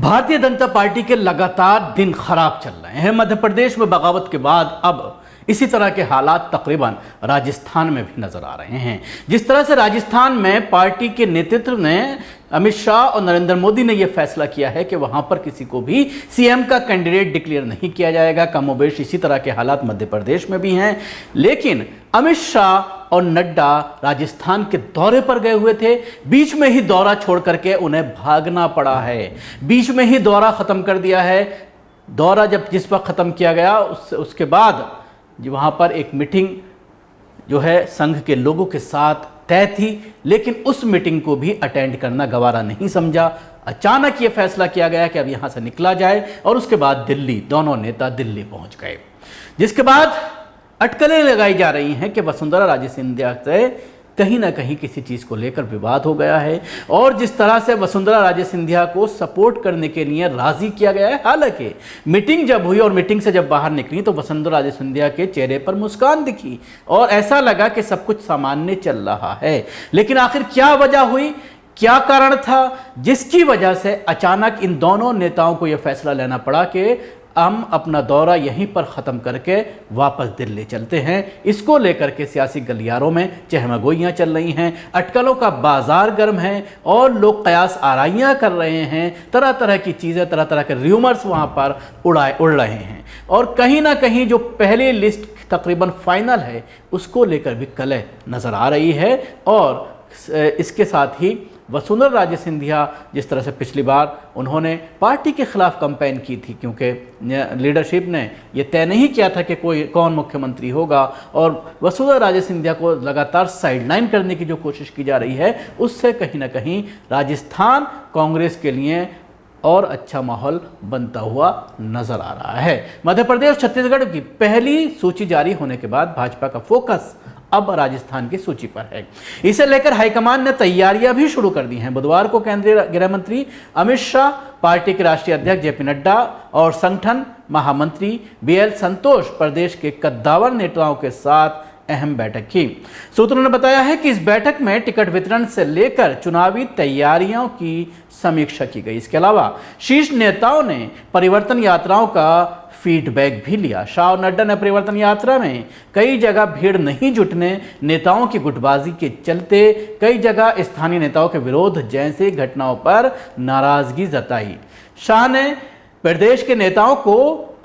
Bharatiya Janata party के लगातार दिन खराब चल रहे हैं। मध्य प्रदेश में बगावत के बाद अब इसी तरह के हालात तकरीबन राजस्थान में भी नजर आ रहे हैं। जिस तरह से राजस्थान में पार्टी के नेतृत्व ने अमित शाह और नरेंद्र मोदी ने यह फैसला किया है कि वहां पर किसी को भी सीएम का कैंडिडेट डिक्लेयर नहीं किया जाएगा। कमोबेश इसी तरह के हालात मध्य प्रदेश में भी हैं। लेकिन अमित शाह और नड्डा राजस्थान के दौरे पर गए हुए थे, बीच में ही दौरा छोड़ करके उन्हें भागना पड़ा है। बीच में ही दौरा खत्म कर दिया है। दौरा जब जिस वक्त खत्म किया गया उसके बाद वहाँ पर एक मीटिंग जो है संघ के लोगों के साथ तय थी, लेकिन उस मीटिंग को भी अटेंड करना गवारा नहीं समझा। अचानक ये फैसला किया गया कि अब यहाँ से निकला जाए और उसके बाद दिल्ली, दोनों नेता दिल्ली पहुँच गए। जिसके बाद अटकलें लगाई जा रही हैं कि वसुंधरा राजे सिंधिया से कहीं ना कहीं किसी चीज़ को लेकर विवाद हो गया है और जिस तरह से वसुंधरा राजे सिंधिया को सपोर्ट करने के लिए राजी किया गया है। हालांकि मीटिंग जब हुई और मीटिंग से जब बाहर निकली तो वसुंधरा राजे सिंधिया के चेहरे पर मुस्कान दिखी और ऐसा लगा कि सब कुछ सामान्य चल रहा है। लेकिन आखिर क्या वजह हुई, क्या कारण था जिसकी वजह से अचानक इन दोनों नेताओं को यह फैसला लेना पड़ा कि हम अपना दौरा यहीं पर ख़त्म करके वापस दिल्ली चलते हैं। इसको लेकर के सियासी गलियारों में चहमगोइयाँ चल रही हैं, अटकलों का बाजार गर्म है और लोग कयास आराइयाँ कर रहे हैं। तरह तरह की चीज़ें, तरह तरह के र्यूमर्स वहाँ पर उड़ रहे हैं और कहीं ना कहीं जो पहली लिस्ट तकरीबन फाइनल है उसको लेकर भी कलह नज़र आ रही है। और इसके साथ ही वसुंधरा राजे सिंधिया जिस तरह से पिछली बार उन्होंने पार्टी के खिलाफ कैंपेन की थी, क्योंकि लीडरशिप ने यह तय नहीं किया था कि कौन मुख्यमंत्री होगा और वसुंधरा राजे सिंधिया को लगातार साइडलाइन करने की जो कोशिश की जा रही है उससे कहीं ना कहीं राजस्थान कांग्रेस के लिए और अच्छा माहौल बनता हुआ नजर आ रहा है। मध्य प्रदेश और छत्तीसगढ़ की पहली सूची जारी होने के बाद भाजपा का फोकस अब राजस्थान की सूची पर है। इसे लेकर हाईकमान ने तैयारियां भी शुरू कर दी हैं। बुधवार को केंद्रीय गृह मंत्री अमित शाह, पार्टी के राष्ट्रीय अध्यक्ष जेपी नड्डा और संगठन महामंत्री बीएल संतोष प्रदेश के कद्दावर नेताओं के साथ अहम बैठक की। सूत्रों ने बताया है कि इस बैठक में टिकट वितरण से लेकर चुनावी तैयारियों की समीक्षा की गई। इसके अलावा शीर्ष नेताओं ने परिवर्तन यात्राओं का फीडबैक भी लिया। शाह और नड्डा ने परिवर्तन यात्रा में कई जगह भीड़ नहीं जुटने, नेताओं की गुटबाजी के चलते कई जगह स्थानीय नेताओं के विरोध जैसे घटनाओं पर नाराजगी जताई। शाह ने प्रदेश के नेताओं को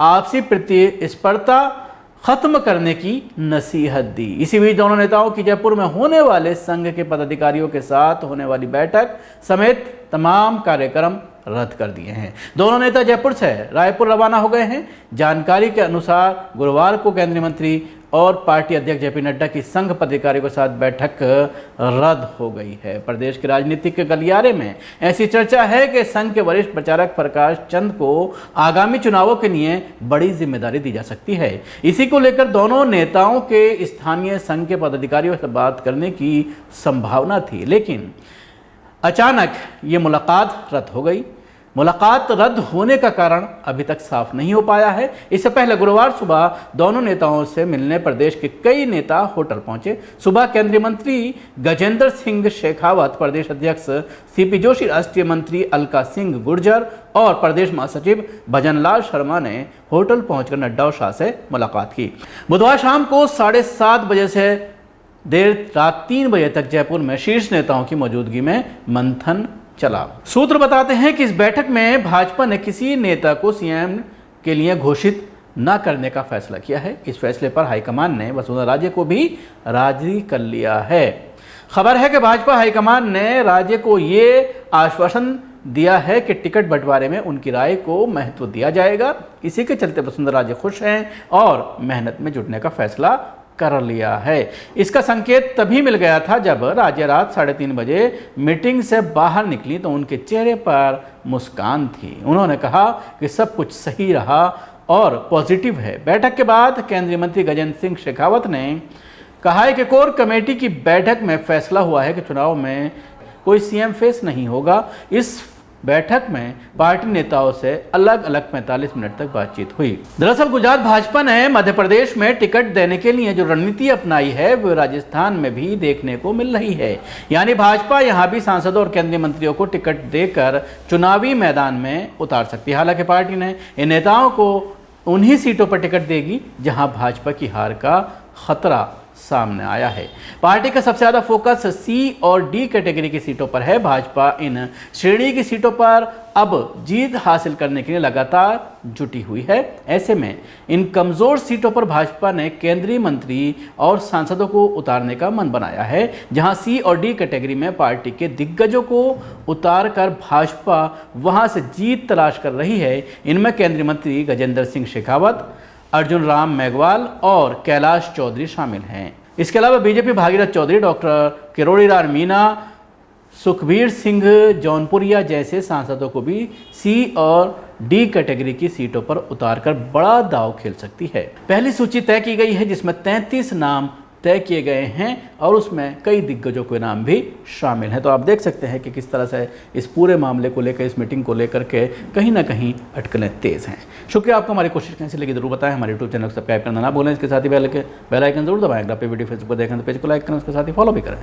आपसी प्रतिस्पर्धा खत्म करने की नसीहत दी। इसी बीच दोनों नेताओं की जयपुर में होने वाले संघ के पदाधिकारियों के साथ होने वाली बैठक समेत तमाम कार्यक्रम रद्द कर दिए हैं। दोनों नेता जयपुर से रायपुर रवाना हो गए हैं। जानकारी के अनुसार गुरुवार को केंद्रीय मंत्री और पार्टी अध्यक्ष जेपी नड्डा की संघ पदाधिकारियों के साथ बैठक रद्द हो गई है। प्रदेश के राजनीतिक गलियारे में ऐसी चर्चा है कि संघ के वरिष्ठ प्रचारक प्रकाश चंद को आगामी चुनावों के लिए बड़ी जिम्मेदारी दी जा सकती है। इसी को लेकर दोनों नेताओं के स्थानीय संघ के पदाधिकारियों से बात करने की संभावना थी, लेकिन अचानक ये मुलाकात रद्द हो गई। मुलाकात रद्द होने का कारण अभी तक साफ नहीं हो पाया है। इससे पहले गुरुवार सुबह दोनों नेताओं से मिलने प्रदेश के कई नेता होटल पहुंचे। सुबह केंद्रीय मंत्री गजेंद्र सिंह शेखावत, प्रदेश अध्यक्ष सीपी जोशी, राष्ट्रीय मंत्री अलका सिंह गुर्जर और प्रदेश महासचिव भजनलाल शर्मा ने होटल पहुंचकर नड्डा और शाह से मुलाकात की। बुधवार शाम को 7:30 बजे से देर रात 3 बजे तक जयपुर में शीर्ष नेताओं की मौजूदगी में मंथन चला। सूत्र बताते हैं कि इस बैठक में भाजपा ने किसी नेता को सीएम के लिए घोषित न करने का फैसला किया है। इस फैसले पर हाईकमान ने वसुंधरा राजे को भी राजी कर लिया है। खबर है कि भाजपा हाईकमान ने राजे को ये आश्वासन दिया है कि टिकट बंटवारे में उनकी राय को महत्व दिया जाएगा। इसी के चलते वसुंधरा राजे खुश हैं और मेहनत में जुटने का फैसला कर लिया है। इसका संकेत तभी मिल गया था जब राजे रात 3:30 बजे मीटिंग से बाहर निकली तो उनके चेहरे पर मुस्कान थी। उन्होंने कहा कि सब कुछ सही रहा और पॉजिटिव है। बैठक के बाद केंद्रीय मंत्री गजेंद्र सिंह शेखावत ने कहा है कि कोर कमेटी की बैठक में फैसला हुआ है कि चुनाव में कोई सीएम फेस नहीं होगा। इस बैठक में पार्टी नेताओं से अलग अलग 45 मिनट तक बातचीत हुई। दरअसल गुजरात भाजपा ने मध्य प्रदेश में टिकट देने के लिए जो रणनीति अपनाई है वो राजस्थान में भी देखने को मिल रही है। यानी भाजपा यहां भी सांसदों और केंद्रीय मंत्रियों को टिकट देकर चुनावी मैदान में उतार सकती है। हालांकि पार्टी ने इन नेताओं को उन्हीं सीटों पर टिकट देगी जहां भाजपा की हार का खतरा सामने आया है। पार्टी का सबसे ज्यादा फोकस सी और डी कैटेगरी की सीटों पर है। भाजपा इन श्रेणी की सीटों पर अब जीत हासिल करने के लिए लगातार जुटी हुई है। ऐसे में इन कमजोर सीटों पर भाजपा ने केंद्रीय मंत्री और सांसदों को उतारने का मन बनाया है। जहां सी और डी कैटेगरी में पार्टी के दिग्गजों को उतार कर भाजपा वहां से जीत तलाश कर रही है। इनमें केंद्रीय मंत्री गजेंद्र सिंह शेखावत, अर्जुन राम मेघवाल और कैलाश चौधरी शामिल हैं। इसके अलावा बीजेपी भागीरथ चौधरी, डॉक्टर किरोड़ीलाल मीणा, सुखबीर सिंह जौनपुरिया जैसे सांसदों को भी सी और डी कैटेगरी की सीटों पर उतारकर बड़ा दांव खेल सकती है। पहली सूची तय की गई है जिसमें 33 नाम तय किए गए हैं और उसमें कई दिग्गजों के नाम भी शामिल हैं। तो आप देख सकते हैं कि किस तरह से इस पूरे मामले को लेकर, इस मीटिंग को लेकर के कहीं ना कहीं अटकलें तेज़ हैं। शुक्रिया आपको। हमारी कोशिश कैसी लगी जरूर बताएं। हमारे यूट्यूब चैनल को सब्सक्राइब करना ना भूलें। इसके साथ ही बेल आइकन जरूर दबाएं। अगर आप वीडियो फेसबुक पर देखें तो पेज को लाइक करें, उसके साथ ही फॉलो भी करें।